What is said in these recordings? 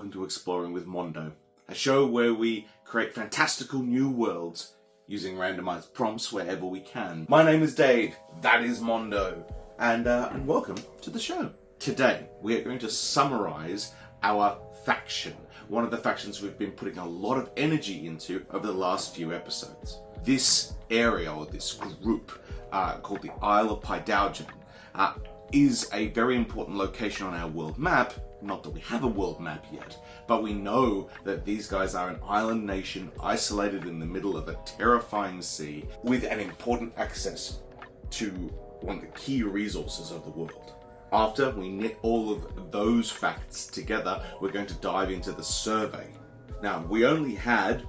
welcome to Exploring with Mondo, a show where we create fantastical new worlds using randomized prompts wherever we can. My name is Dave, that is Mondo, and welcome to the show. Today, we are going to summarize our faction, one of the factions we've been putting a lot of energy into over the last few episodes. This area, or this group, called the Isle of Pydaugen, is a very important location on our world map. Not that we have a world map yet, but we know that these guys are an island nation isolated in the middle of a terrifying sea with an important access to one of the key resources of the world. After we knit all of those facts together, we're going to dive into the survey. Now, we only had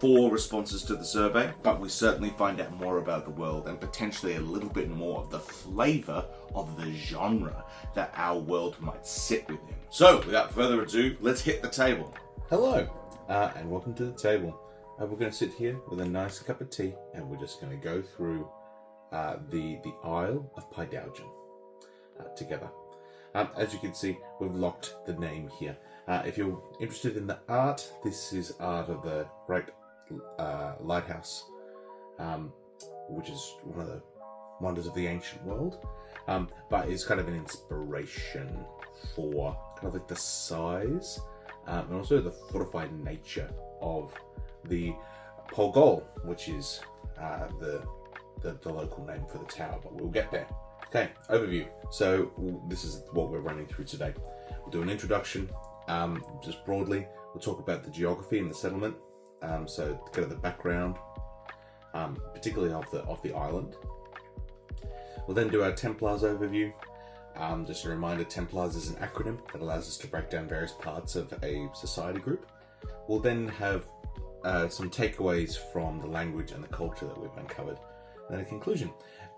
4 responses to the survey, but we certainly find out more about the world and potentially a little bit more of the flavor of the genre that our world might sit within. So, without further ado, let's hit the table. Hello, and welcome to the table. We're going to sit here with a nice cup of tea, and we're just going to go through the Isle of Pydaugen together. As you can see, we've locked the name here. If you're interested in the art, this is art of the Great Lighthouse, which is one of the wonders of the ancient world, but it's kind of an inspiration for kind of like the size and also the fortified nature of the Polgol, which is the local name for the tower, but we'll get there. Okay, overview. So this is what we're running through today. We'll do an introduction, just broadly. We'll talk about the geography and the settlement, so kind of the background, particularly of the island. We'll then do our Templars overview. Just a reminder, Templars is an acronym that allows us to break down various parts of a society group. We'll then have some takeaways from the language and the culture that we've uncovered, and then a conclusion.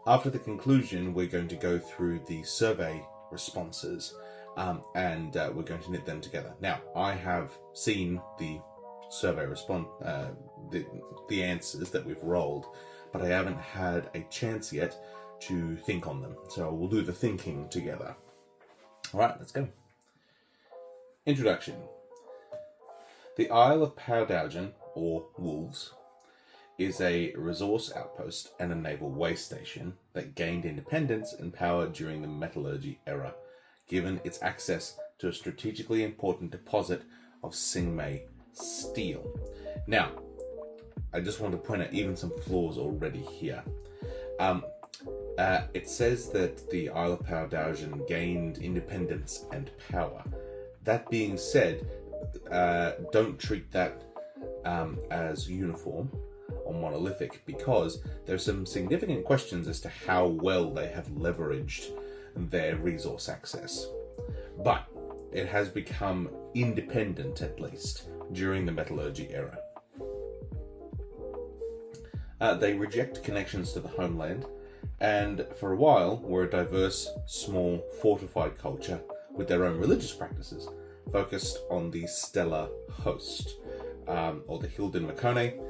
After the conclusion, we're going to go through the survey responses, and we're going to knit them together. Now, I have seen the survey the answers that we've rolled, but I haven't had a chance yet to think on them. So we'll do the thinking together. All right, let's go. Introduction. The Isle of Pydaugen, or Wolves, is a resource outpost and a naval way station that gained independence and power during the metallurgy era, given its access to a strategically important deposit of Singmei steel. Now, I just want to point out even some flaws already here. It says that the Isle of Pydaugen gained independence and power. That being said, don't treat that as uniform or monolithic, because there's some significant questions as to how well they have leveraged their resource access. But it has become independent, at least, during the metallurgy era. They reject connections to the homeland, and for a while were a diverse, small, fortified culture with their own religious practices, focused on the stellar host, or the Hilden Makone,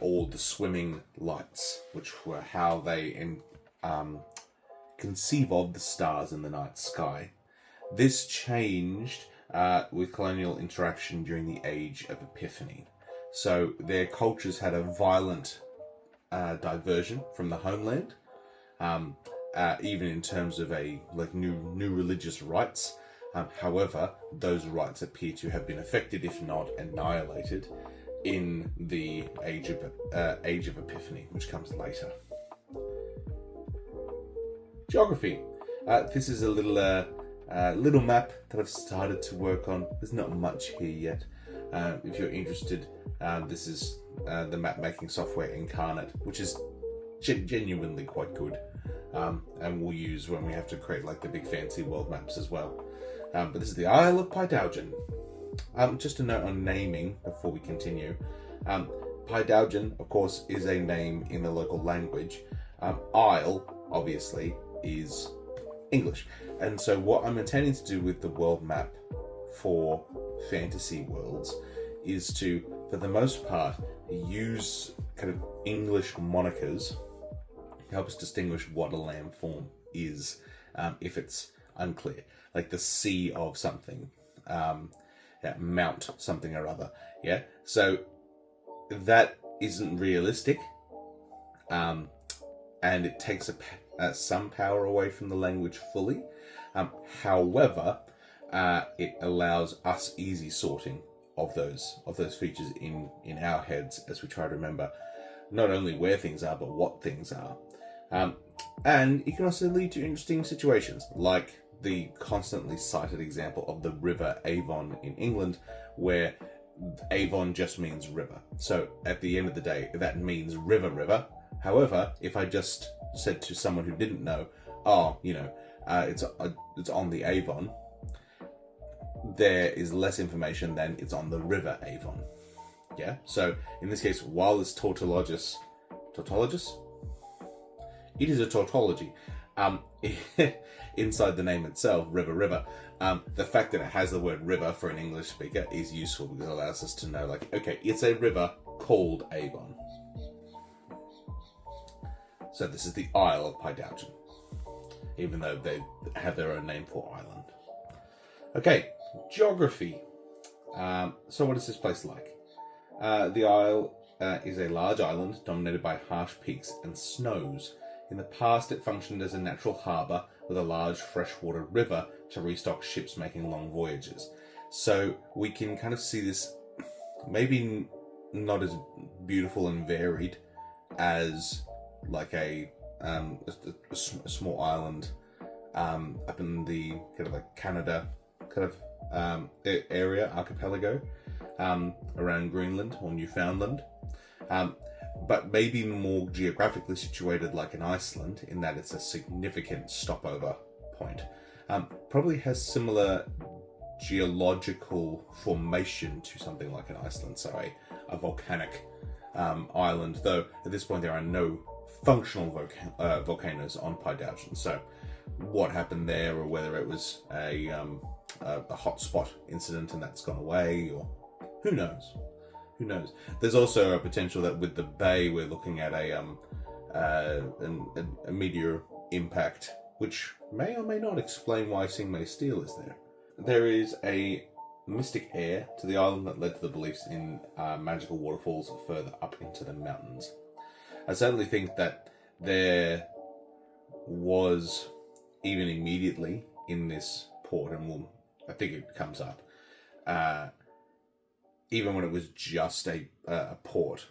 or the swimming lights, which were how they conceive of the stars in the night sky. This changed with colonial interaction during the Age of Epiphany. So their cultures had a violent diversion from the homeland, even in terms of new religious rites. However, those rites appear to have been affected, if not annihilated, in the Age of Epiphany, which comes later. Geography. This is a little map that I've started to work on. There's not much here yet. If you're interested, this is the map making software Incarnate, which is genuinely quite good, and we'll use when we have to create like the big fancy world maps as well. But this is the Isle of Pydaugen. Just a note on naming before we continue. Pydaugen, of course, is a name in the local language. Isle, obviously, is English. And so what I'm intending to do with the world map for fantasy worlds is to, for the most part, use kind of English monikers to help us distinguish what a landform is, if it's unclear. Like the sea of something. mount something or other. Yeah, so that isn't realistic, and it takes some power away from the language fully. However, it allows us easy sorting of those features in our heads as we try to remember not only where things are but what things are. And it can also lead to interesting situations, like the constantly cited example of the River Avon in England, where Avon just means river. So at the end of the day, that means river. However, if I just said to someone who didn't know, it's on the Avon, there is less information than it's on the River Avon. Yeah. So in this case, while it's tautologous, it is a tautology. Inside the name itself, river. The fact that it has the word river for an English speaker is useful because it allows us to know, like, okay, it's a river called Avon. So this is the Isle of Pydalgian, even though they have their own name for island. Okay, geography. So what is this place like? The Isle is a large island dominated by harsh peaks and snows. In the past, it functioned as a natural harbour with a large freshwater river to restock ships making long voyages. So we can kind of see this maybe not as beautiful and varied as like a small island up in the kind of like Canada kind of area, archipelago, around Greenland or Newfoundland. But maybe more geographically situated like in Iceland, in that it's a significant stopover point. Probably has similar geological formation to something like in Iceland, so a volcanic island, though at this point there are no functional volcanoes on Pydalgian. So what happened there, or whether it was a hotspot incident and that's gone away, or who knows? Who knows? There's also a potential that with the bay we're looking at a meteor impact, which may or may not explain why Singmei Steel is there. There is a mystic air to the island that led to the beliefs in magical waterfalls further up into the mountains. I certainly think that there was, even immediately in this port, and I think it comes up, even when it was just a port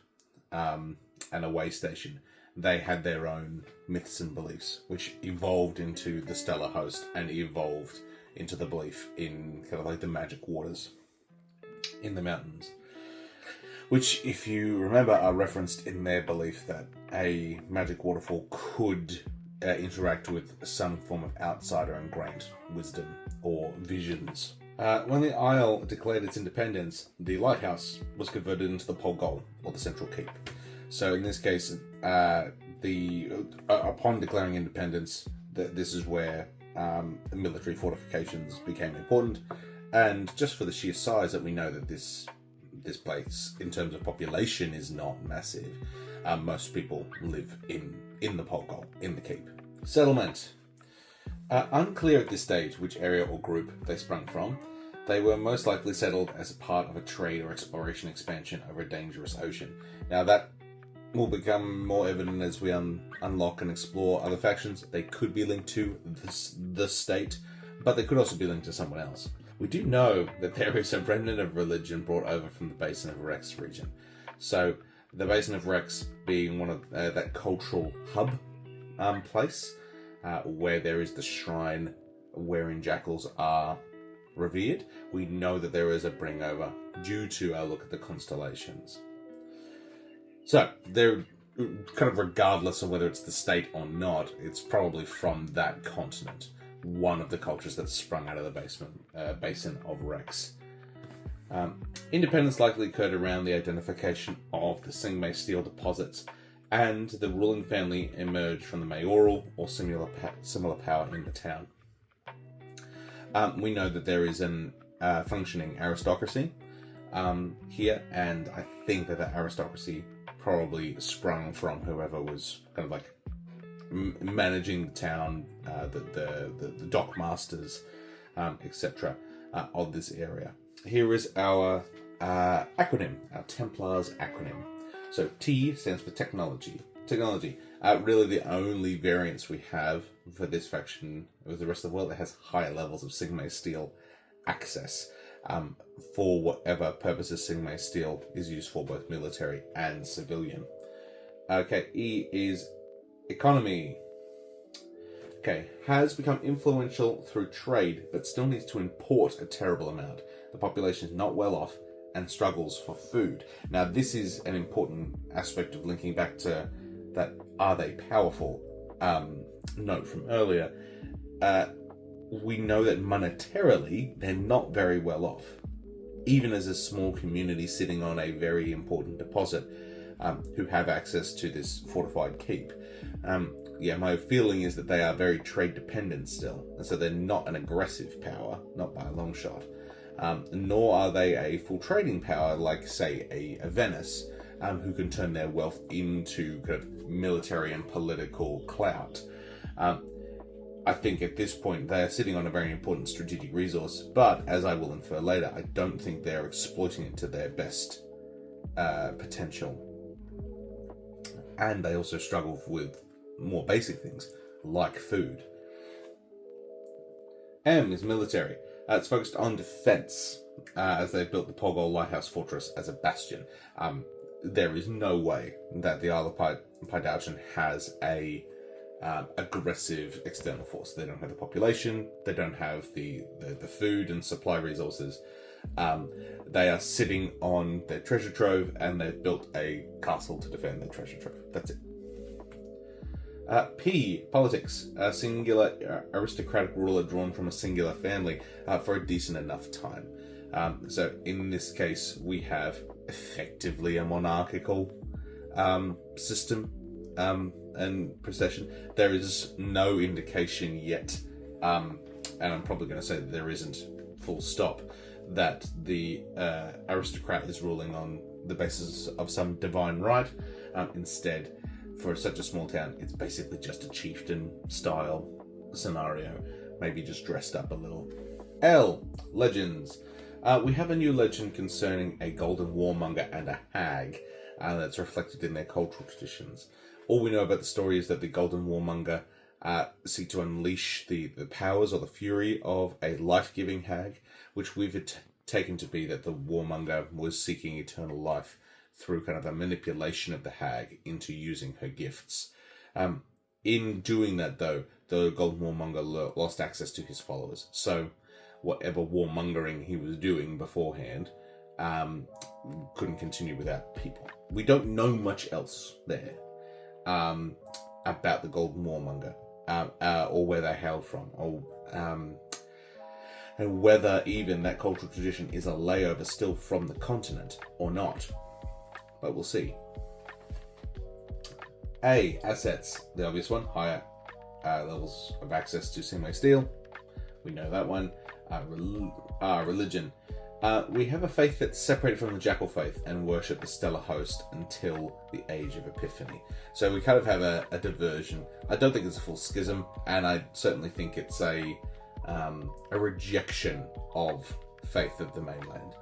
and a way station, they had their own myths and beliefs, which evolved into the stellar host and evolved into the belief in kind of like the magic waters in the mountains, which, if you remember, are referenced in their belief that a magic waterfall could interact with some form of outsider and grant wisdom or visions. When the Isle declared its independence, the lighthouse was converted into the Pole Goal, or the central keep. So in this case, upon declaring independence, this is where military fortifications became important, and just for the sheer size that we know that this place, in terms of population, is not massive. Most people live in the Pole Goal, in the keep. Settlement. Unclear at this stage which area or group they sprung from. They were most likely settled as a part of a trade or exploration expansion over a dangerous ocean. Now that will become more evident as we unlock and explore other factions. They could be linked to the state, but they could also be linked to someone else. We do know that there is a remnant of religion brought over from the Basin of Rex region. So the Basin of Rex being one of that cultural hub place, where there is the shrine wherein jackals are revered. We know that there is a bring over due to our look at the constellations. So they're kind of, regardless of whether it's the state or not, it's probably from that continent, one of the cultures that sprung out of the Basin of Rex. Independence likely occurred around the identification of the Singmei Steel deposits, and the ruling family emerged from the mayoral or similar power in the town. We know that there is an functioning aristocracy here, and I think that aristocracy probably sprung from whoever was kind of like managing the town, the dock masters, etc. Of this area. here is our acronym, our Templars acronym. So T stands for technology. Technology, really the only variance we have for this faction with the rest of the world that has higher levels of Sigma Steel access for whatever purposes Sigma Steel is used for, both military and civilian. Okay, E is economy. Okay, has become influential through trade, but still needs to import a terrible amount. The population is not well off and struggles for food. Now, this is an important aspect of linking back to that are they powerful note from earlier. We know that monetarily, they're not very well off. Even as a small community sitting on a very important deposit who have access to this fortified keep. My feeling is that they are very trade dependent still, and so they're not an aggressive power, not by a long shot. Nor are they a full trading power like, say, a Venice, who can turn their wealth into kind of military and political clout. I think at this point they're sitting on a very important strategic resource, but as I will infer later, I don't think they're exploiting it to their best potential. And they also struggle with more basic things, like food. M is military. It's focused on defense, as they built the Pogol Lighthouse Fortress as a bastion. There is no way that the Isle of Pydaugen has a aggressive external force. They don't have the population, they don't have the food and supply resources. They are sitting on their treasure trove, and they've built a castle to defend their treasure trove. That's it. P, politics. A singular aristocratic ruler drawn from a singular family for a decent enough time. So in this case, we have effectively a monarchical system and procession. There is no indication yet, and I'm probably going to say that there isn't, full stop, that the aristocrat is ruling on the basis of some divine right. Instead, for such a small town, it's basically just a chieftain style scenario, maybe just dressed up a little. L, legends. We have a new legend concerning a golden warmonger and a hag that's reflected in their cultural traditions. All we know about the story is that the golden warmonger seek to unleash the powers or the fury of a life-giving hag, which we've taken to be that the warmonger was seeking eternal life through kind of a manipulation of the hag into using her gifts. In doing that, though, the golden warmonger lost access to his followers. So whatever warmongering he was doing beforehand couldn't continue without people. We don't know much else there about the golden warmonger, or where they hailed from, or and whether even that cultural tradition is a layover still from the continent or not. But we'll see. A, assets. The obvious one, higher levels of access to Sigma Steel. We know that one. Religion. We have a faith that's separated from the Jackal faith and worship the stellar host until the Age of Epiphany. So we kind of have a diversion. I don't think it's a full schism, and I certainly think it's a rejection of faith of the mainland.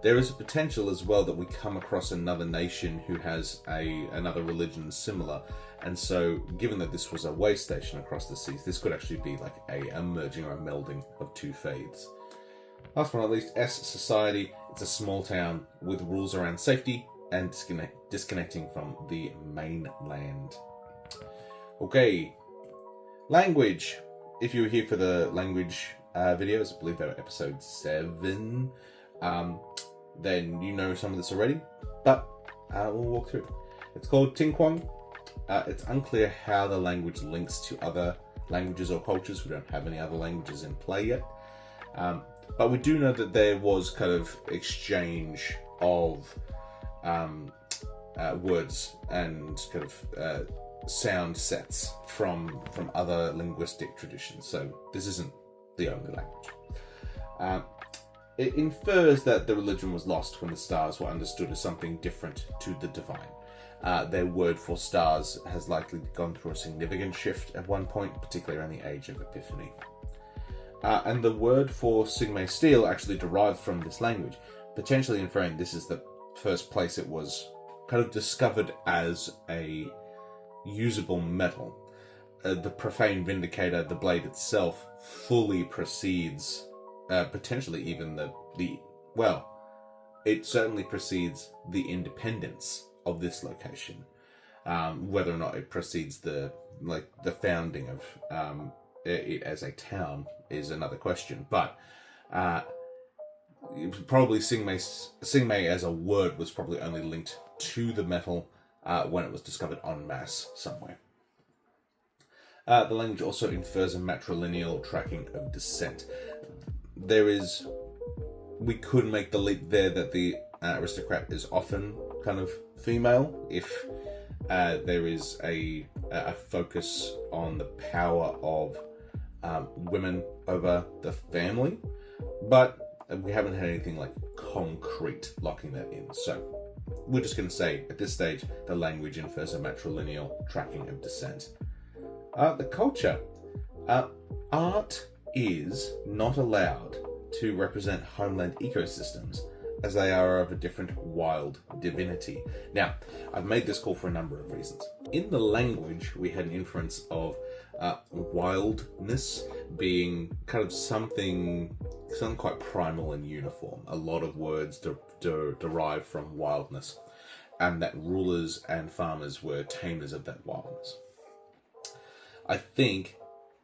There is a potential as well that we come across another nation who has another religion similar, and so given that this was a way station across the seas, this could actually be like a merging or a melding of two faiths. Last but not least, S, society. It's a small town with rules around safety and disconnecting from the mainland. Okay, language. If you were here for the language videos, I believe they were episode 7, then you know some of this already, but we'll walk through. It's called Tinquang. It's unclear how the language links to other languages or cultures. We don't have any other languages in play yet. But we do know that there was kind of exchange of words and kind of sound sets from other linguistic traditions. So this isn't the only language. It infers that the religion was lost when the stars were understood as something different to the divine. Their word for stars has likely gone through a significant shift at one point, particularly around the Age of Epiphany. And the word for Sigma steel actually derived from this language, potentially inferring this is the first place it was kind of discovered as a usable metal. The profane vindicator, the blade itself, fully precedes, potentially even it certainly precedes the independence of this location. Whether or not it precedes the founding of it as a town is another question. But probably Sigma as a word was probably only linked to the metal when it was discovered en masse somewhere. The language also infers a matrilineal tracking of descent. We could make the leap there that the aristocrat is often kind of female if there is a focus on the power of women over the family, but we haven't had anything like concrete locking that in. So we're just going to say at this stage the language infers a matrilineal tracking of descent. The culture. Art is not allowed to represent homeland ecosystems, as they are of a different wild divinity. Now, I've made this call for a number of reasons. In the language, we had an inference of wildness being kind of something quite primal and uniform. A lot of words derive from wildness, and that rulers and farmers were tamers of that wildness. I think,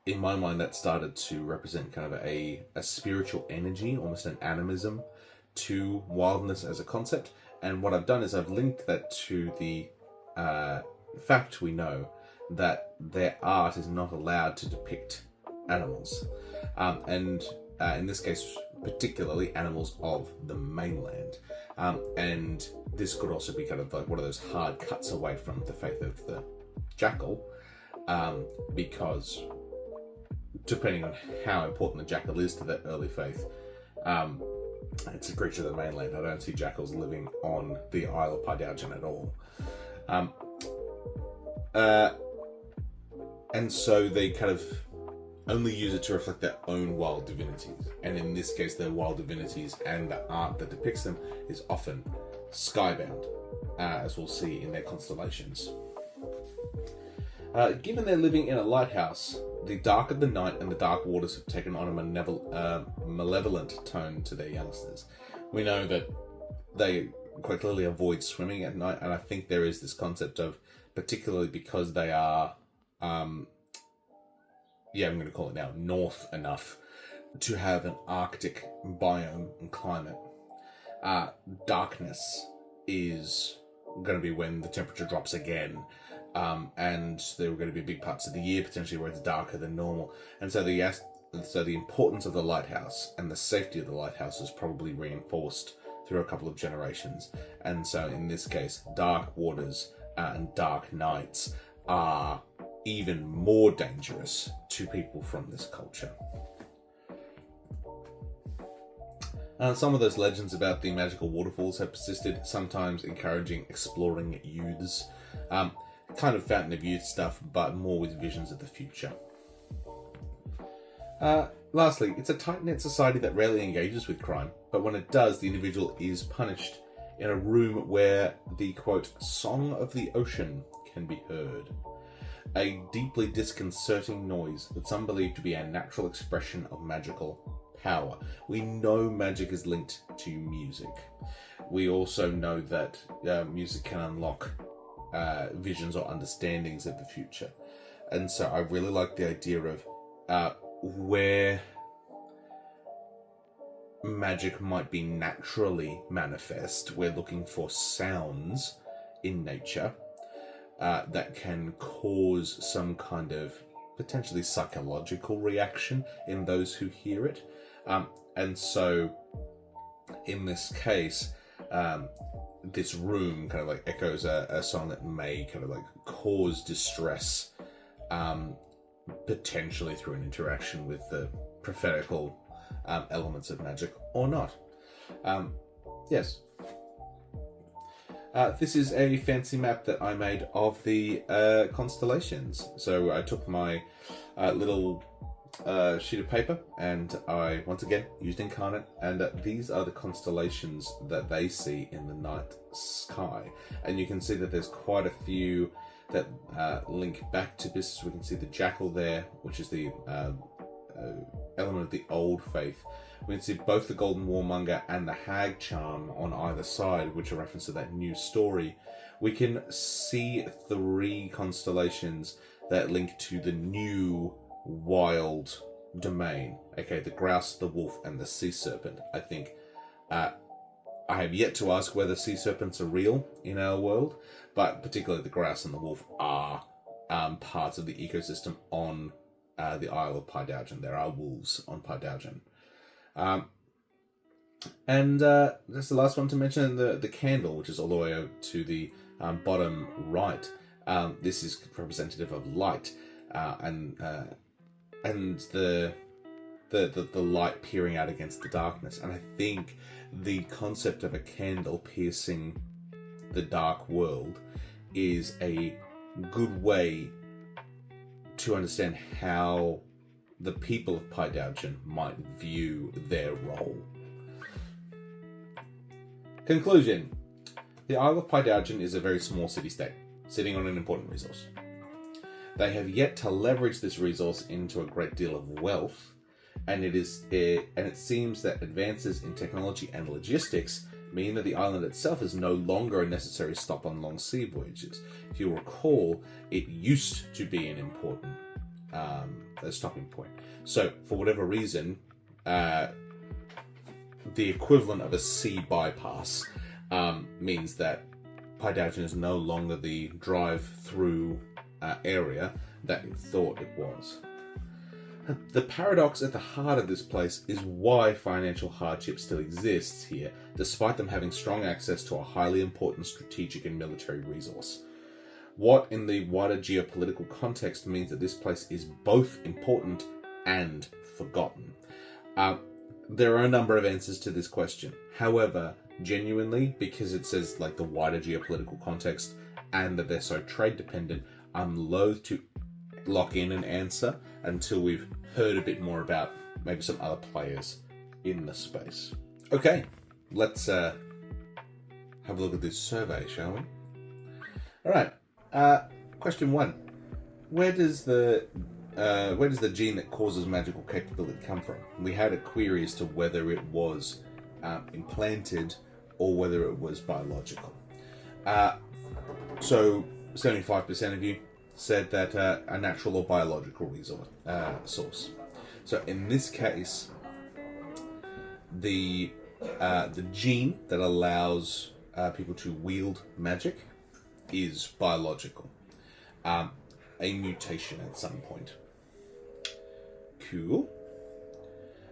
in my mind, that started to represent kind of a spiritual energy, almost an animism, to wildness as a concept. And what I've done is I've linked that to the fact we know that their art is not allowed to depict animals. And in this case, particularly animals of the mainland. And this could also be kind of like one of those hard cuts away from the faith of the jackal, because depending on how important the jackal is to that early faith, it's a creature of the mainland. I don't see jackals living on the Isle of Pydaugen at all. And so they kind of only use it to reflect their own wild divinities. And in this case, their wild divinities and the art that depicts them is often skybound, as we'll see in their constellations. Given they're living in a lighthouse, the dark of the night and the dark waters have taken on a malevolent tone to their youngsters. We know that they quite clearly avoid swimming at night, and I think there is this concept of, particularly because they are, I'm going to call it now, north enough to have an Arctic biome and climate. Darkness is going to be when the temperature drops again. And there are going to be big parts of the year potentially where it's darker than normal, and so the importance of the lighthouse and the safety of the lighthouse is probably reinforced through a couple of generations. And so in this case, dark waters and dark nights are even more dangerous to people from this culture. Some of those legends about the magical waterfalls have persisted, sometimes encouraging exploring youths. Kind of Fountain of Youth stuff, but more with visions of the future. Lastly, it's a tight-knit society that rarely engages with crime, but when it does, the individual is punished in a room where the, quote, song of the ocean can be heard. A deeply disconcerting noise that some believe to be a natural expression of magical power. We know magic is linked to music. We also know that music can unlock visions or understandings of the future. And so I really like the idea of where magic might be naturally manifest. We're looking for sounds in nature that can cause some kind of potentially psychological reaction in those who hear it. And so in this case, this room kind of like echoes a song that may kind of like cause distress, potentially through an interaction with the prophetical elements of magic or not. Yes. This is a fancy map that I made of the constellations. So I took my little sheet of paper, and I once again used Incarnate, and these are the constellations that they see in the night sky. And you can see that there's quite a few that link back to this. We can see the jackal there, which is the element of the old faith. We can see both the Golden Warmonger and the Hag Charm on either side, which are reference to that new story. We can see 3 constellations that link to the new wild domain. Okay, the grouse, the wolf, and the sea serpent. I think I have yet to ask whether sea serpents are real in our world, but particularly the grouse and the wolf are parts of the ecosystem on the Isle of Pydaugen. There are wolves on Pydaugen. And that's the last one to mention, the candle, which is all the way over to the bottom right. This is representative of light, and the light peering out against the darkness. And I think the concept of a candle piercing the dark world is a good way to understand how the people of Pydaugen might view their role. Conclusion. The Isle of Pydaugen is a very small city-state, sitting on an important resource. They have yet to leverage this resource into a great deal of wealth, and it seems that advances in technology and logistics mean that the island itself is no longer a necessary stop on long sea voyages. If you recall, it used to be an important stopping point. So, for whatever reason, the equivalent of a sea bypass means that Pydaugen is no longer the drive-through area that it thought it was. The paradox at the heart of this place is why financial hardship still exists here, despite them having strong access to a highly important strategic and military resource. What, in the wider geopolitical context, means that this place is both important and forgotten. There are a number of answers to this question. However, genuinely, because it says like the wider geopolitical context and that they're so trade dependent, I'm loath to lock in an answer until we've heard a bit more about maybe some other players in the space. Okay, let's have a look at this survey, shall we? All right. Question 1: Where does the gene that causes magical capability come from? We had a query as to whether it was implanted or whether it was biological. So 75% of you said that a natural or biological source. So in this case, the gene that allows people to wield magic is biological. A mutation at some point. Cool.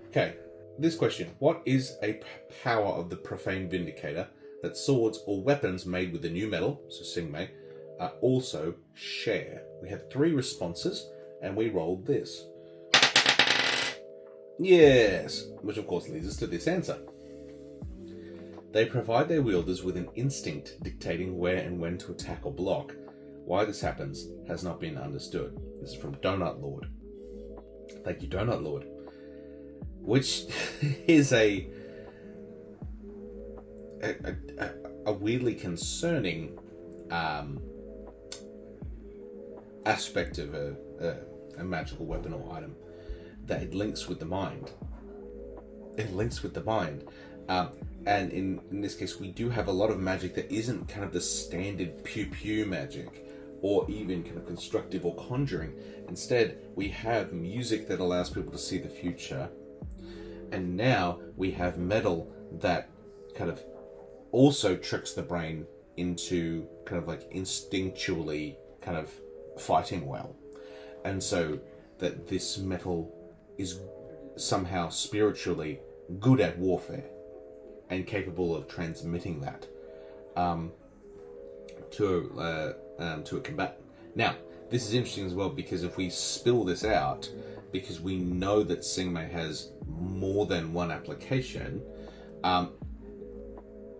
Okay, this question. What is a power of the Profane Vindicator that swords or weapons made with the new metal, so Singmei, also share? We had 3 responses, and we rolled this. Yes, which of course leads us to this answer. They provide their wielders with an instinct dictating where and when to attack or block. Why this happens has not been understood. This is from Donut Lord. Thank you, Donut Lord. Which is a weirdly concerning aspect of a magical weapon or item, that it links with the mind. It links with the mind. And in this case, we do have a lot of magic that isn't kind of the standard pew-pew magic, or even kind of constructive or conjuring. Instead, we have music that allows people to see the future. And now we have metal that kind of also tricks the brain into kind of like instinctually kind of fighting well. And so that this metal is somehow spiritually good at warfare and capable of transmitting that to a combatant. Now, this is interesting as well, because if we spill this out, because we know that Singmei has more than one application,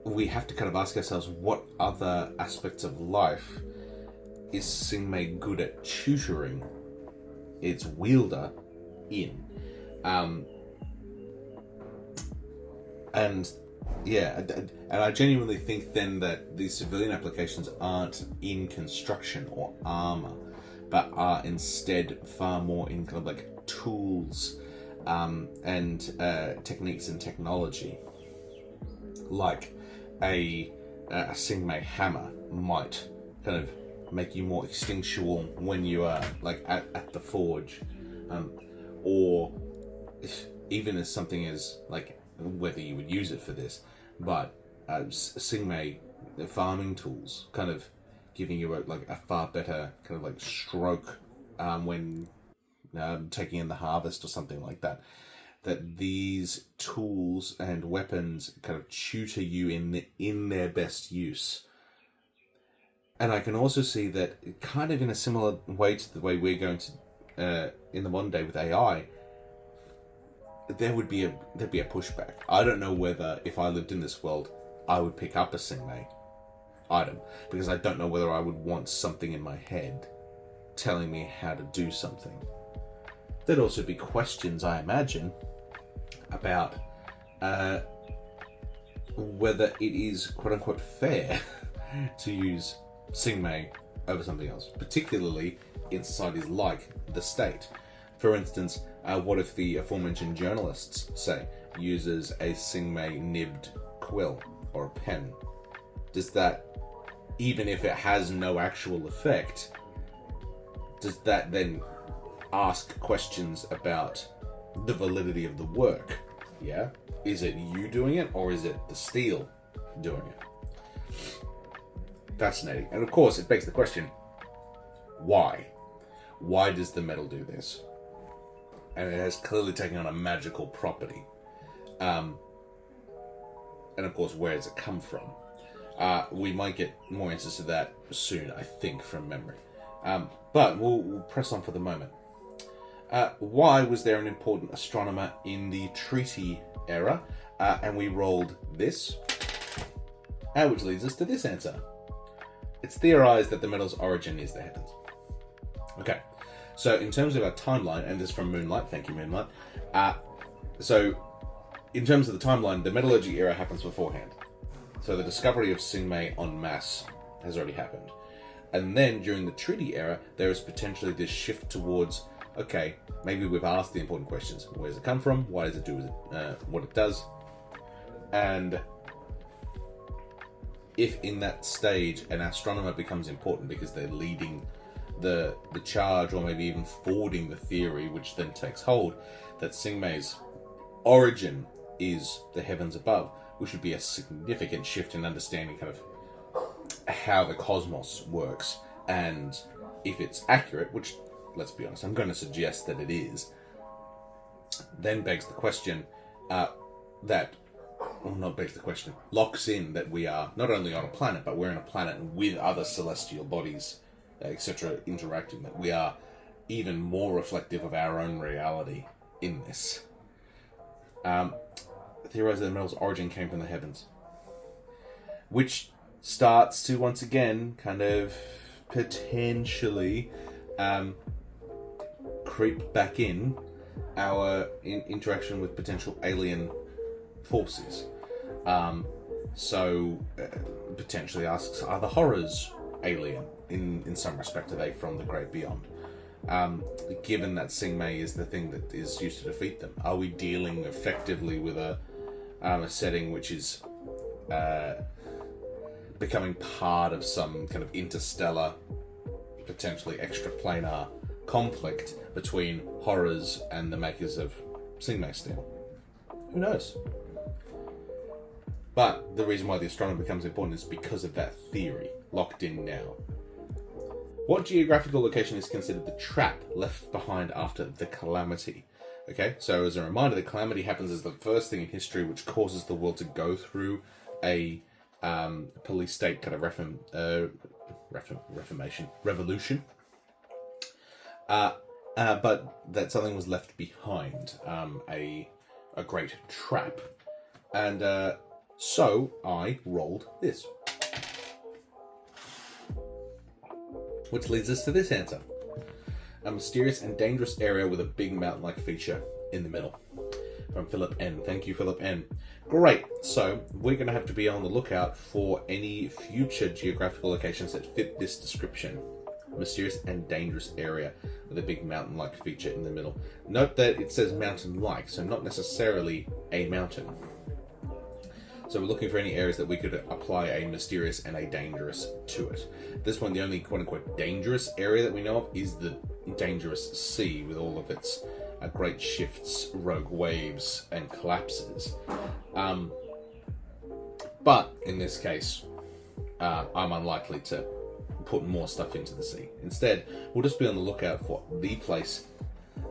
we have to kind of ask ourselves, what other aspects of life is Singmei good at tutoring its wielder in. And yeah, and I genuinely think then that these civilian applications aren't in construction or armor, but are instead far more in kind of like tools and techniques and technology. Like a Singmei hammer might kind of make you more extinctual when you are like at the forge, or even as something as like whether you would use it for this, but Singmei farming tools kind of giving you a far better kind of like stroke when taking in the harvest or something like that. That these tools and weapons kind of tutor you in their best use. And I can also see that kind of in a similar way to the way we're going to in the modern day with AI, there'd be a pushback. I don't know whether if I lived in this world, I would pick up a Singmei item, because I don't know whether I would want something in my head telling me how to do something. There'd also be questions, I imagine, about whether it is quote-unquote fair to use Singmei over something else, particularly in societies like the state. For instance, what if the aforementioned journalists, say, uses a Singmei nibbed quill or a pen? Does that, even if it has no actual effect, does that then ask questions about the validity of the work? Yeah? Is it you doing it, or is it the steel doing it? Fascinating. And of course, it begs the question, why? Why does the metal do this? And it has clearly taken on a magical property. And of course, where does it come from? We might get more answers to that soon, I think, from memory. But we'll press on for the moment. Why was there an important astronomer in the treaty era? And we rolled this, which leads us to this answer. It's theorized that the metal's origin is the heavens. Okay, so in terms of our timeline, and this is from Moonlight, thank you Moonlight. So in terms of the timeline, the metallurgy era happens beforehand. So the discovery of Singmei en masse has already happened. And then during the treaty era, there is potentially this shift towards, okay, maybe we've asked the important questions. Where does it come from? Why does it do what it does? And if in that stage an astronomer becomes important because they're leading the charge, or maybe even forwarding the theory, which then takes hold, that Singmei's origin is the heavens above, which would be a significant shift in understanding kind of how the cosmos works. And if it's accurate, which, let's be honest, I'm going to suggest that it is, then begs the question locks in that we are not only on a planet, but we're on a planet with other celestial bodies, etc., interacting, that we are even more reflective of our own reality in this. Theorize that the metal's origin came from the heavens, which starts to once again kind of potentially creep back in our interaction with potential alien forces. So potentially asks, are the horrors alien in some respect? Are they from the great beyond? Given that Singmei is the thing that is used to defeat them, are we dealing effectively with a setting which is becoming part of some kind of interstellar, potentially extraplanar conflict between horrors and the makers of Singmei steel? Who knows? But the reason why the astronomer becomes important is because of that theory, locked in now. What geographical location is considered the trap left behind after the calamity? Okay, so as a reminder, the calamity happens as the first thing in history which causes the world to go through a police state kind of revolution. But that something was left behind, a great trap. And so I rolled this, which leads us to this answer. A mysterious and dangerous area with a big mountain-like feature in the middle. From Philip N. Thank you, Philip N. Great. So we're going to have to be on the lookout for any future geographical locations that fit this description. Mysterious and dangerous area with a big mountain-like feature in the middle. Note that it says mountain-like, so not necessarily a mountain. So we're looking for any areas that we could apply a mysterious and a dangerous to it. This one, the only quote-unquote dangerous area that we know of is the dangerous sea with all of its great shifts, rogue waves, and collapses. But in this case, I'm unlikely to put more stuff into the sea. Instead, we'll just be on the lookout for the place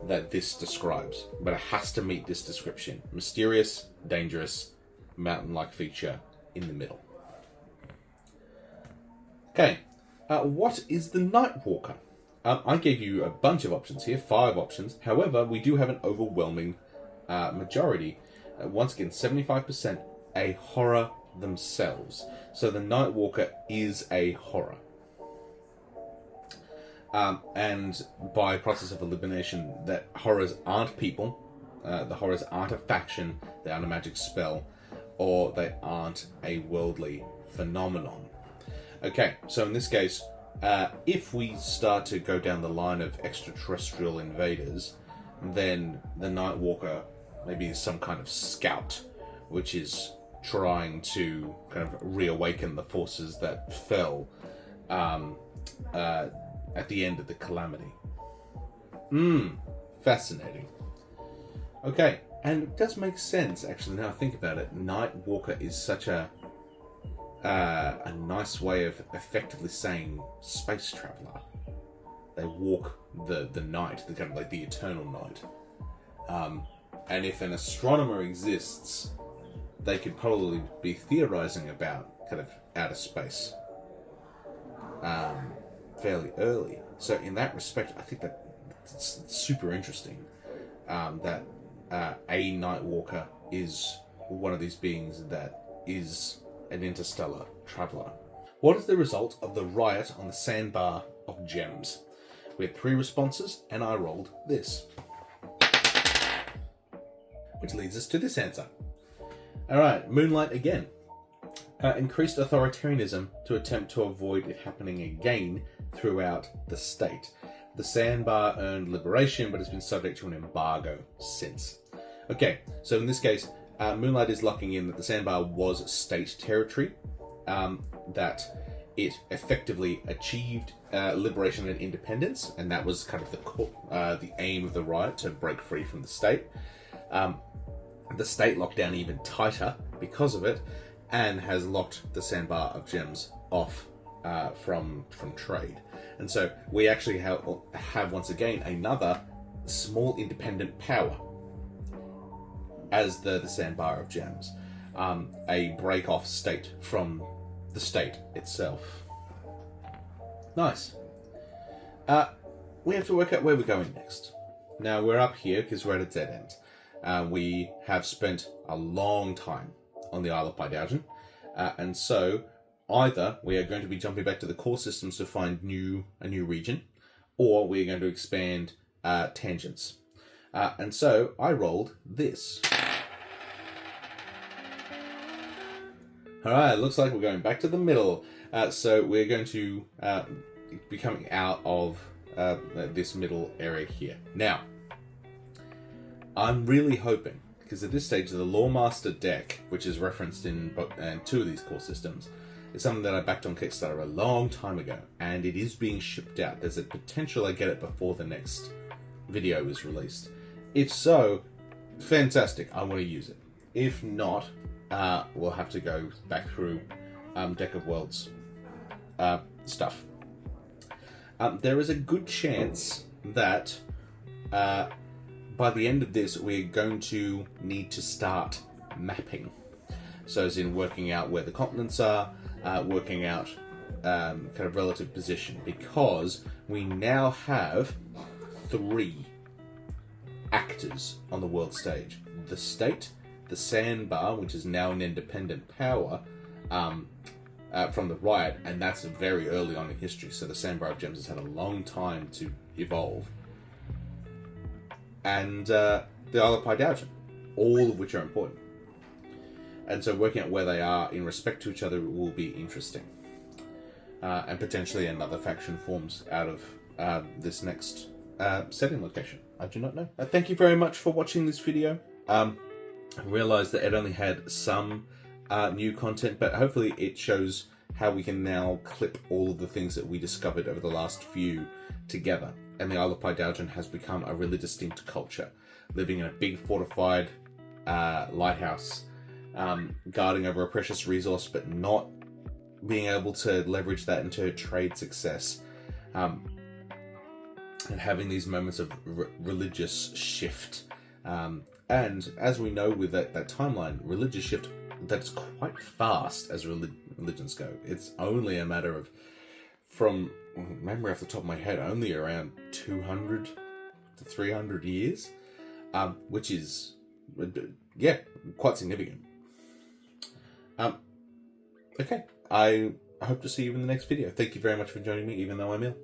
that this describes, but it has to meet this description. Mysterious, dangerous, mountain-like feature in the middle. Okay, what is the Nightwalker? I gave you a bunch of options here, 5 options. However, we do have an overwhelming majority. Once again, 75% a horror themselves. So the Nightwalker is a horror. And by process of elimination, that horrors aren't people, the horrors aren't a faction, they aren't a magic spell, or they aren't a worldly phenomenon. Okay, so in this case, if we start to go down the line of extraterrestrial invaders, then the Nightwalker maybe is some kind of scout, which is trying to kind of reawaken the forces that fell at the end of the calamity. Fascinating. Okay, and it does make sense, actually, now I think about it. Nightwalker is such a nice way of effectively saying space traveler. They walk the night, the kind of like the eternal night. And if an astronomer exists, they could probably be theorizing about kind of outer space fairly early. So in that respect, I think that it's super interesting that a Nightwalker is one of these beings that is an interstellar traveller. What is the result of the riot on the sandbar of gems? We had 3 responses, and I rolled this. Which leads us to this answer. Alright, Moonlight again. Increased authoritarianism to attempt to avoid it happening again throughout the state. The sandbar earned liberation, but has been subject to an embargo since. Okay, so in this case, Moonlight is locking in that the sandbar was state territory, that it effectively achieved liberation and independence, and that was kind of the aim of the riot, to break free from the state. The state locked down even tighter because of it, and has locked the sandbar of gems off from trade. And so we actually have once again another small independent power as the sandbar of gems, a break-off state from the state itself. Nice. We have to work out where we're going next. Now we're up here because we're at a dead end. We have spent a long time on the Isle of Pydaugen, and so either we are going to be jumping back to the core systems to find a new region, or we're going to expand tangents. And so I rolled this. Alright, looks like we're going back to the middle. So we're going to be coming out of this middle area here. Now, I'm really hoping, because at this stage the Lawmaster deck, which is referenced in 2 of these core systems, is something that I backed on Kickstarter a long time ago, and it is being shipped out. There's a potential I get it before the next video is released. If so, fantastic, I want to use it. If not, we'll have to go back through Deck of Worlds stuff. There is a good chance that by the end of this we're going to need to start mapping. So as in working out where the continents are, working out kind of relative position, because we now have 3 actors on the world stage. The state, the sandbar, which is now an independent power from the riot, and that's very early on in history, so the sandbar of gems has had a long time to evolve. and the Isle of Pydaugen, all of which are important. And so working out where they are in respect to each other will be interesting. And potentially another faction forms out of this next setting location. I do not know. Thank you very much for watching this video. I realised that it only had some new content, but hopefully it shows how we can now clip all of the things that we discovered over the last few together. And the Isle of Pydaugen has become a really distinct culture, living in a big fortified lighthouse, guarding over a precious resource, but not being able to leverage that into trade success, and having these moments of religious shift. And as we know with that timeline, religious shift, that's quite fast as religions go. It's only a matter of, from memory off the top of my head, only around 200 to 300 years, which is, yeah, quite significant. Okay, I hope to see you in the next video. Thank you very much for joining me, even though I'm ill.